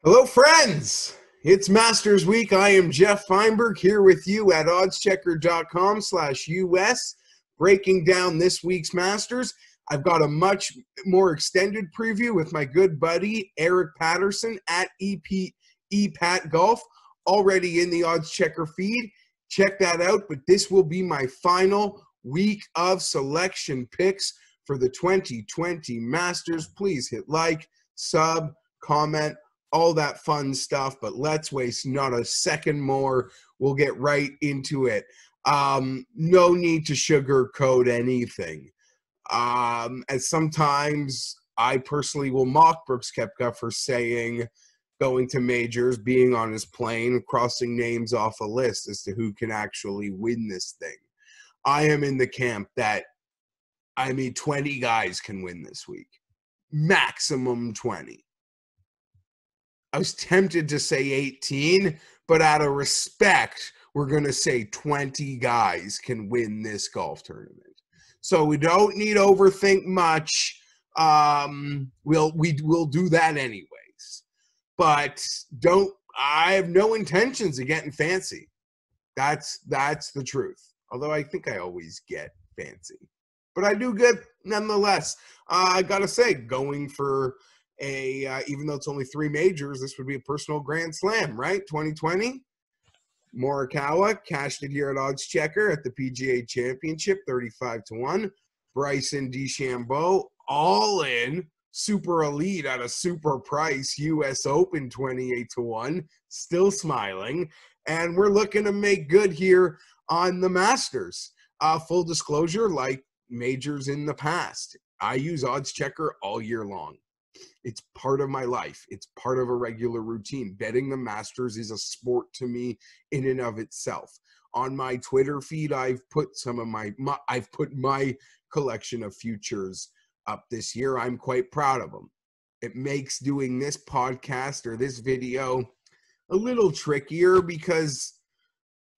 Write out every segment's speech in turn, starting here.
Hello, friends. It's Masters Week. I am Geoff Fienberg here with you at oddschecker.com/US, breaking down this week's Masters. I've got a much more extended preview with my good buddy Eric Patterson at EPAT Golf, already in the OddsChecker feed. Check that out, but this will be my final week of selection picks for the 2020 Masters. Please hit like, sub, comment, all that fun stuff, but let's waste not a second more. We'll get right into it. No need to sugarcoat anything. As sometimes I personally will mock Brooks Koepka for saying going to majors, being on his plane, crossing names off a list as to who can actually win this thing. I am in the camp that, 20 guys can win this week. Maximum 20. I was tempted to say 18, but out of respect, we're going to say 20 guys can win this golf tournament. So we don't need to overthink much. We'll do that anyways. But I have no intentions of getting fancy. That's the truth. Although I think I always get fancy. But I do good nonetheless. I got to say, going for even though it's only 3 majors, this would be a personal Grand Slam, right? 2020. Morikawa cashed it here at OddsChecker at the PGA Championship, 35-1. Bryson DeChambeau, all in, super elite at a super price, US Open, 28-1. Still smiling. And we're looking to make good here on the Masters. Full disclosure, like majors in the past, I use OddsChecker all year long. It's part of my life. It's part of a regular routine. Betting the Masters is a sport to me in and of itself. On my Twitter feed, I've put my collection of futures up this year. I'm quite proud of them. It makes doing this podcast or this video a little trickier because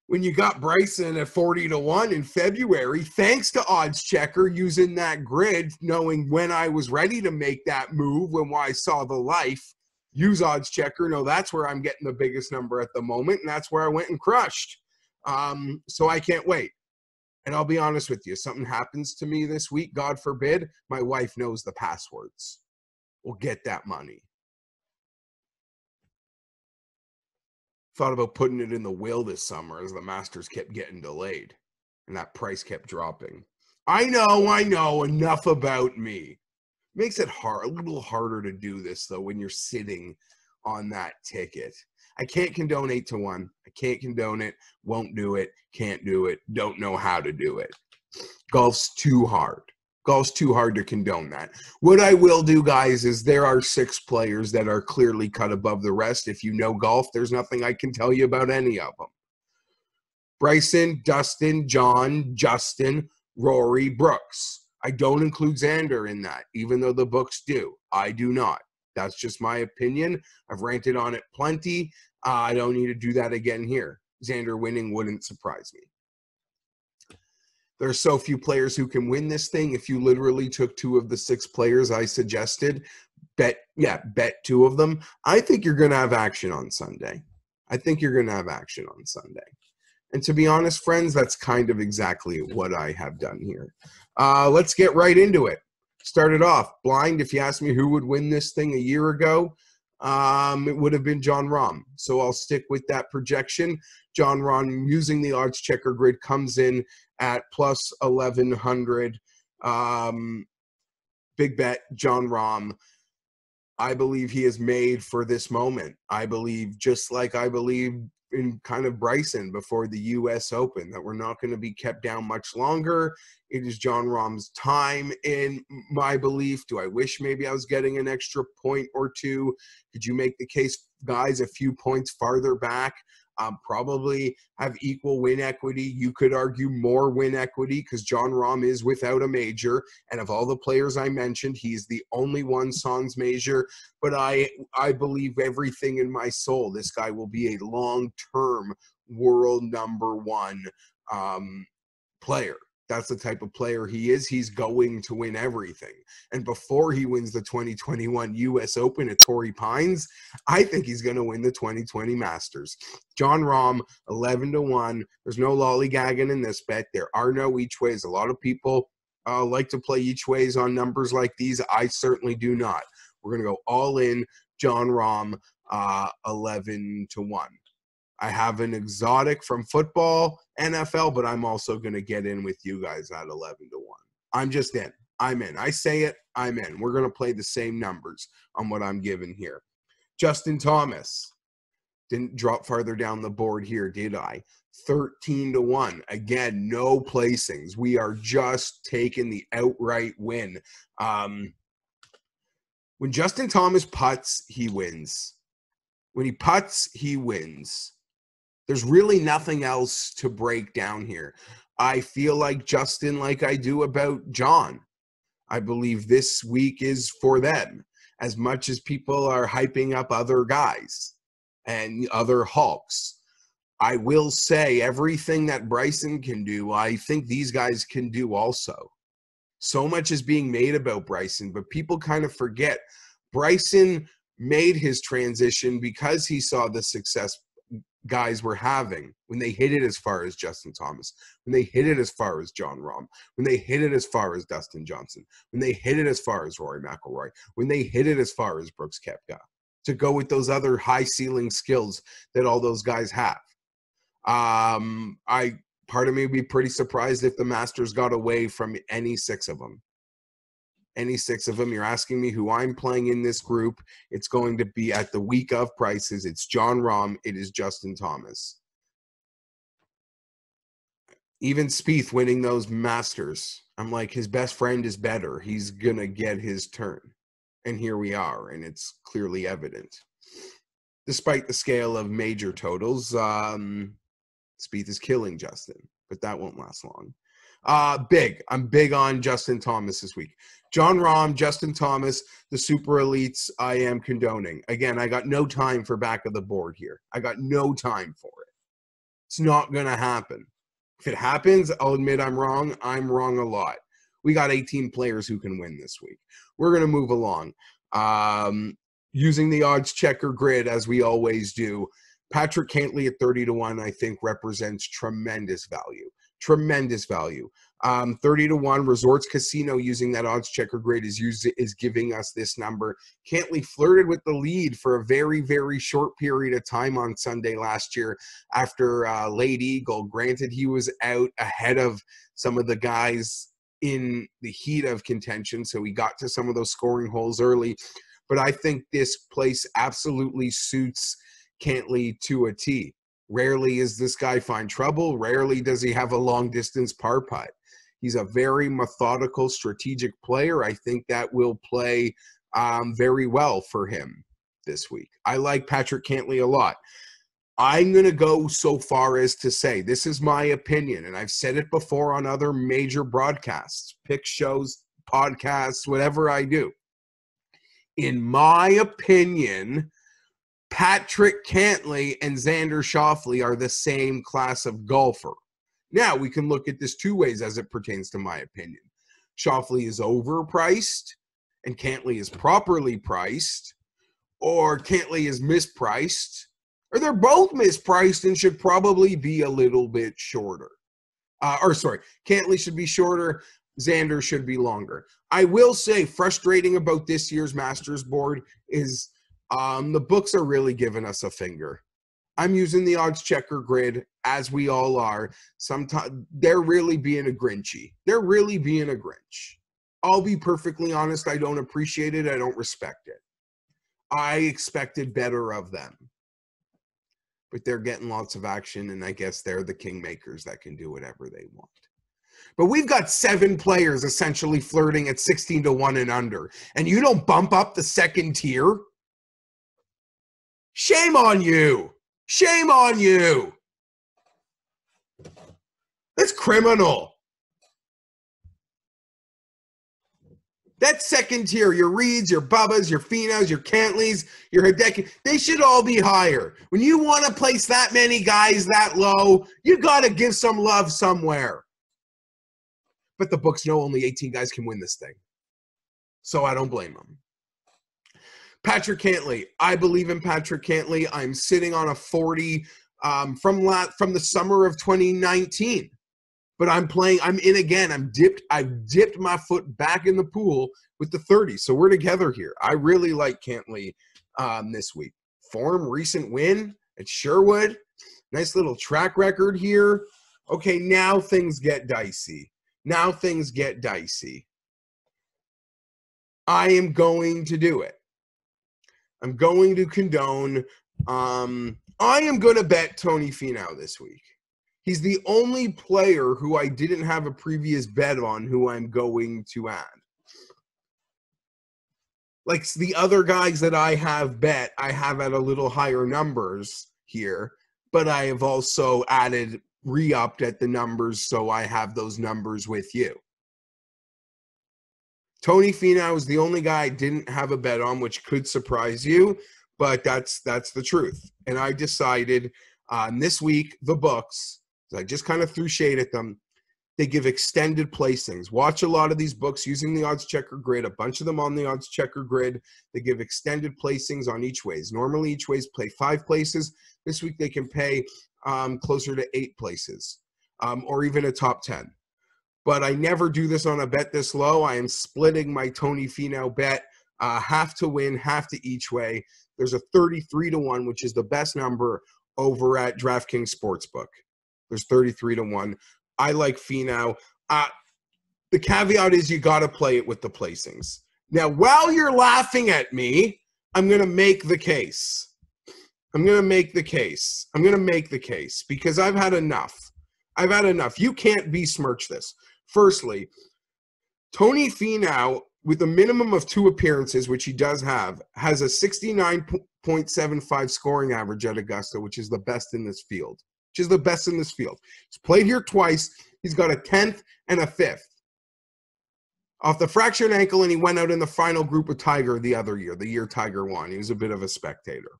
when you got Bryson at 40-1 in February, thanks to OddsChecker using that grid, knowing when I was ready to make that move, when I saw the life, use OddsChecker. No, that's where I'm getting the biggest number at the moment, and that's where I went and crushed. So I can't wait. And I'll be honest with you, something happens to me this week, God forbid, my wife knows the passwords. We'll get that money. Thought about putting it in the will this summer as the Masters kept getting delayed and that price kept dropping. I know, enough about me. Makes it a little harder to do this, though, when you're sitting on that ticket. I can't condone 8-1. I can't condone it. Won't do it. Can't do it. Don't know how to do it. Golf's too hard. Golf's too hard to condone that. What I will do, guys, is there are 6 players that are clearly cut above the rest. If you know golf, there's nothing I can tell you about any of them. Bryson, Dustin, John, Justin, Rory, Brooks. I don't include Xander in that, even though the books do. I do not. That's just my opinion. I've ranted on it plenty. I don't need to do that again here. Xander winning wouldn't surprise me. There are so few players who can win this thing. If you literally took 2 of the 6 players I suggested, bet 2 of them, I think you're going to have action on Sunday. And to be honest, friends, that's kind of exactly what I have done here. Let's get right into it. Started off blind. If you asked me who would win this thing a year ago, it would have been Jon Rahm. So I'll stick with that projection. Jon Rahm, using the OddsChecker grid, comes in at plus 1,100. Big bet, Jon Rahm. I believe he is made for this moment. I believe, just like I believe in kind of Bryson before the US Open, that we're not going to be kept down much longer. It is Jon Rahm's time, in my belief. Do I wish maybe I was getting an extra point or 2? Could you make the case, guys, a few points farther back? Probably have equal win equity. You could argue more win equity because Jon Rahm is without a major. And of all the players I mentioned, he's the only one sans major. But I believe everything in my soul this guy will be a long-term world #1 player. That's the type of player he is. He's going to win everything. And before he wins the 2021 U.S. Open at Torrey Pines, I think he's going to win the 2020 Masters. Jon Rahm, 11-1. There's no lollygagging in this bet. There are no each ways. A lot of people like to play each ways on numbers like these. I certainly do not. We're going to go all in. Jon Rahm, 11-1. I have an exotic from football, NFL, but I'm also going to get in with you guys at 11-1. I'm just in. I'm in. I say it, I'm in. We're going to play the same numbers on what I'm giving here. Justin Thomas. Didn't drop farther down the board here, did I? 13-1. Again, no placings. We are just taking the outright win. When Justin Thomas putts, he wins. When he putts, he wins. There's really nothing else to break down here. I feel like Justin, like I do about John. I believe this week is for them. As much as people are hyping up other guys and other Hulks, I will say everything that Bryson can do, I think these guys can do also. So much is being made about Bryson, but people kind of forget Bryson made his transition because he saw the success guys were having when they hit it as far as Justin Thomas, when they hit it as far as Jon Rahm, when they hit it as far as Dustin Johnson, when they hit it as far as Rory McIlroy, when they hit it as far as Brooks Koepka, to go with those other high ceiling skills that all those guys have. Part of me would be pretty surprised if the Masters got away from any six of them. Any six of them. You're asking me who I'm playing in this group. It's going to be at the week of prices. It's Jon Rahm. It is Justin Thomas. Even Spieth winning those Masters. I'm like, his best friend is better. He's going to get his turn. And here we are, and it's clearly evident. Despite the scale of major totals, Spieth is killing Justin, but that won't last long. I'm big on Justin Thomas this week. Jon Rahm, Justin Thomas, the super elites, I am condoning. Again, I got no time for back of the board here. I got no time for it. It's not going to happen. If it happens, I'll admit I'm wrong. I'm wrong a lot. We got 18 players who can win this week. We're going to move along. Using the odds checker grid as we always do. Patrick Cantlay at 30-1, I think, represents tremendous value. Tremendous value. 30-1 Resorts Casino using that odds checker grid is giving us this number. Cantlay flirted with the lead for a very, very short period of time on Sunday last year after Late Eagle. Granted, he was out ahead of some of the guys in the heat of contention, so he got to some of those scoring holes early. But I think this place absolutely suits Cantlay to a T. Rarely is this guy find trouble. Rarely does he have a long-distance par putt. He's a very methodical, strategic player. I think that will play very well for him this week. I like Patrick Cantlay a lot. I'm going to go so far as to say, this is my opinion, and I've said it before on other major broadcasts, pick shows, podcasts, whatever I do. In my opinion, Patrick Cantlay and Xander Schauffele are the same class of golfer. Now, we can look at this two ways as it pertains to my opinion. Schauffele is overpriced and Cantlay is properly priced, or Cantlay is mispriced, or they're both mispriced and should probably be a little bit shorter. Cantlay should be shorter, Xander should be longer. I will say, frustrating about this year's Masters board is the books are really giving us a finger. I'm using the odds checker grid, as we all are. Sometimes they're really being a Grinchy. They're really being a Grinch. I'll be perfectly honest, I don't appreciate it. I don't respect it. I expected better of them. But they're getting lots of action, and I guess they're the kingmakers that can do whatever they want. But we've got 7 players essentially flirting at 16-1 and under, and you don't bump up the second tier? Shame on you. Shame on you. That's criminal. That second tier, your Reeds, your Bubbas, your Finaus, your Cantleys, your Hideki, they should all be higher. When you want to place that many guys that low, you got to give some love somewhere. but the books know only 18 guys can win this thing. So I don't blame them. Patrick Cantlay. I believe in Patrick Cantlay. I'm sitting on a 40 from the summer of 2019. But I'm in again. I've dipped my foot back in the pool with the 30. So we're together here. I really like Cantlay this week. Form, recent win at Sherwood. Nice little track record here. Okay, now things get dicey. I am going to do it. I'm going to condone. I am going to bet Tony Finau this week. He's the only player who I didn't have a previous bet on who I'm going to add. Like the other guys that I have bet, I have at a little higher numbers here, but I have also added, re-upped at the numbers, so I have those numbers with you. Tony Finau is the only guy I didn't have a bet on, which could surprise you, but that's the truth. And I decided this week, the books, I just kind of threw shade at them. They give extended placings. Watch a lot of these books using the OddsChecker grid, a bunch of them on the OddsChecker grid. They give extended placings on each ways. Normally, each ways play 5 places. This week, they can pay closer to 8 places or even a top 10. But I never do this on a bet this low. I am splitting my Tony Finau bet, half to win, half to each way. There's a 33-1, which is the best number over at DraftKings Sportsbook. There's 33-1. I like Finau. The caveat is you got to play it with the placings. Now, while you're laughing at me, I'm going to make the case. Because I've had enough. You can't besmirch this. Firstly, Tony Finau, with a minimum of 2 appearances, which he does have, has a 69.75 scoring average at Augusta, which is the best in this field. He's played here twice. He's got a 10th and a 5th. Off the fractured ankle, and he went out in the final group with Tiger the other year, the year Tiger won. He was a bit of a spectator.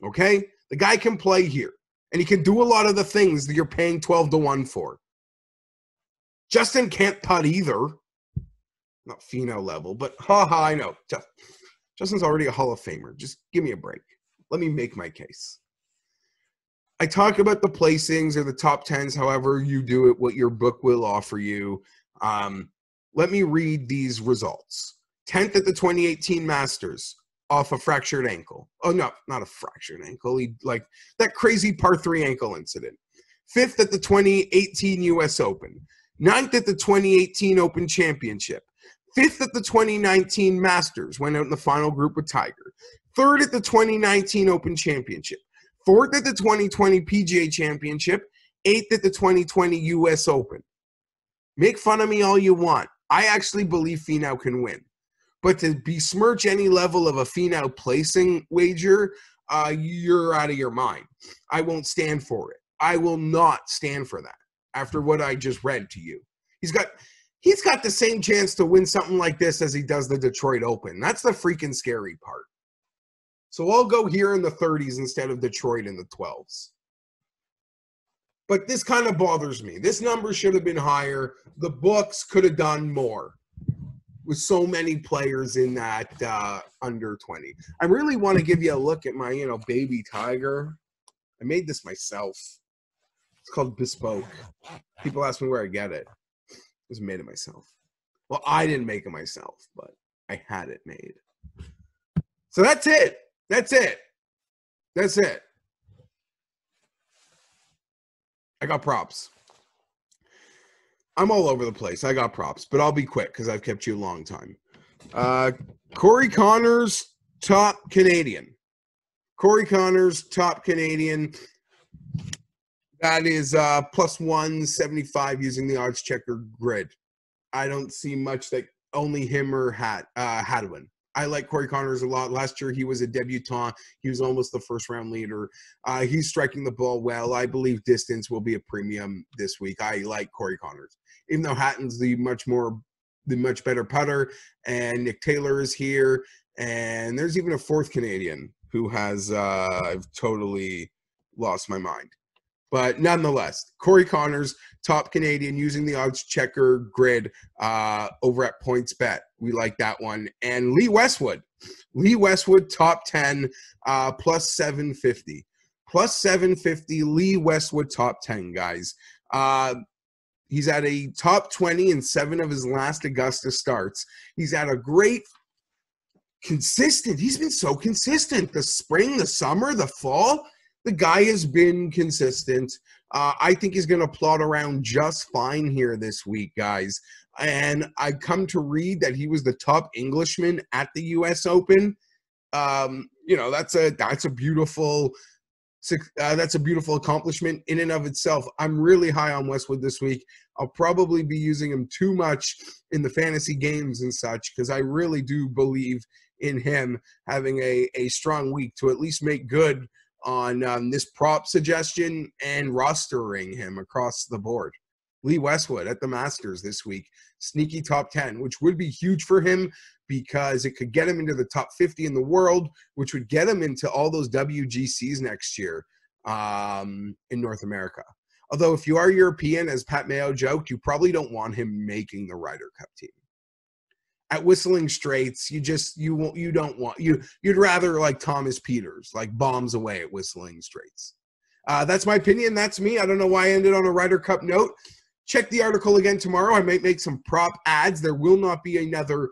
Okay? The guy can play here, and he can do a lot of the things that you're paying 12-1 for. Justin can't putt either. Not Finau level, but I know. Justin's already a Hall of Famer. Just give me a break. Let me make my case. I talk about the placings or the top 10s, however you do it, what your book will offer you. Let me read these results. 10th at the 2018 Masters off a fractured ankle. Oh, no, not a fractured ankle. He like that crazy par 3 ankle incident. 5th at the 2018 U.S. Open. 9th at the 2018 Open Championship. 5th at the 2019 Masters. Went out in the final group with Tiger. 3rd at the 2019 Open Championship. 4th at the 2020 PGA Championship, 8th at the 2020 U.S. Open. Make fun of me all you want. I actually believe Finau can win. But to besmirch any level of a Finau placing wager, you're out of your mind. I won't stand for it. I will not stand for that after what I just read to you. He's got the same chance to win something like this as he does the Detroit Open. That's the freaking scary part. So I'll go here in the 30s instead of Detroit in the 12s. But this kind of bothers me. This number should have been higher. The books could have done more with so many players in that under 20. I really want to give you a look at my, baby Tiger. I made this myself. It's called Bespoke. People ask me where I get it. I just made it myself. Well, I didn't make it myself, but I had it made. So that's it. I got props. I'm all over the place. I got props, but I'll be quick because I've kept you a long time. Corey Connors, top Canadian. That is plus 175 using the OddsChecker grid. I don't see much that only him or Hadwin. I like Corey Connors a lot. Last year, he was a debutant. He was almost the first-round leader. He's striking the ball well. I believe distance will be a premium this week. I like Corey Connors. Even though Hatton's the much better putter, and Nick Taylor is here, and there's even a 4th Canadian who has I've totally lost my mind. But nonetheless, Corey Connors, top Canadian, using the OddsChecker grid over at PointsBet. We like that one. And Lee Westwood, top 10, plus 750. Plus 750, Lee Westwood, top 10, guys. He's at a top 20 in 7 of his last Augusta starts. He's had a great consistent. He's been so consistent. The spring, the summer, the fall, the guy has been consistent. I think he's going to plot around just fine here this week, guys. And I come to read that he was the top Englishman at the U.S. Open. That's a beautiful accomplishment in and of itself. I'm really high on Westwood this week. I'll probably be using him too much in the fantasy games and such because I really do believe in him having a strong week to at least make good on this prop suggestion and rostering him across the board. Lee Westwood at the Masters this week, sneaky top 10, which would be huge for him because it could get him into the top 50 in the world, which would get him into all those WGCs next year in North America. Although if you are European, as Pat Mayo joked, you probably don't want him making the Ryder Cup team. At Whistling Straits, you'd rather like Thomas Peters, like bombs away at Whistling Straits. That's my opinion. That's me. I don't know why I ended on a Ryder Cup note. Check the article again tomorrow. I might make some prop ads. There will not be another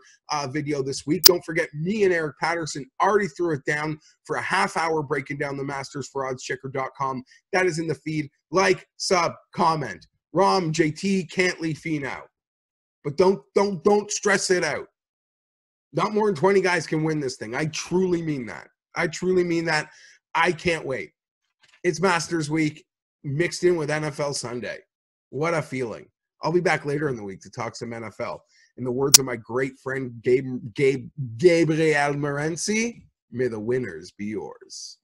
video this week. Don't forget, me and Eric Patterson already threw it down for a half hour breaking down the Masters for OddsChecker.com. That is in the feed. Like, sub, comment. Rahm, JT, Cantley, Finau. But don't stress it out. Not more than 20 guys can win this thing. I truly mean that. I can't wait. It's Masters Week mixed in with NFL Sunday. What a feeling. I'll be back later in the week to talk some NFL. In the words of my great friend Gabriel Morency, may the winners be yours.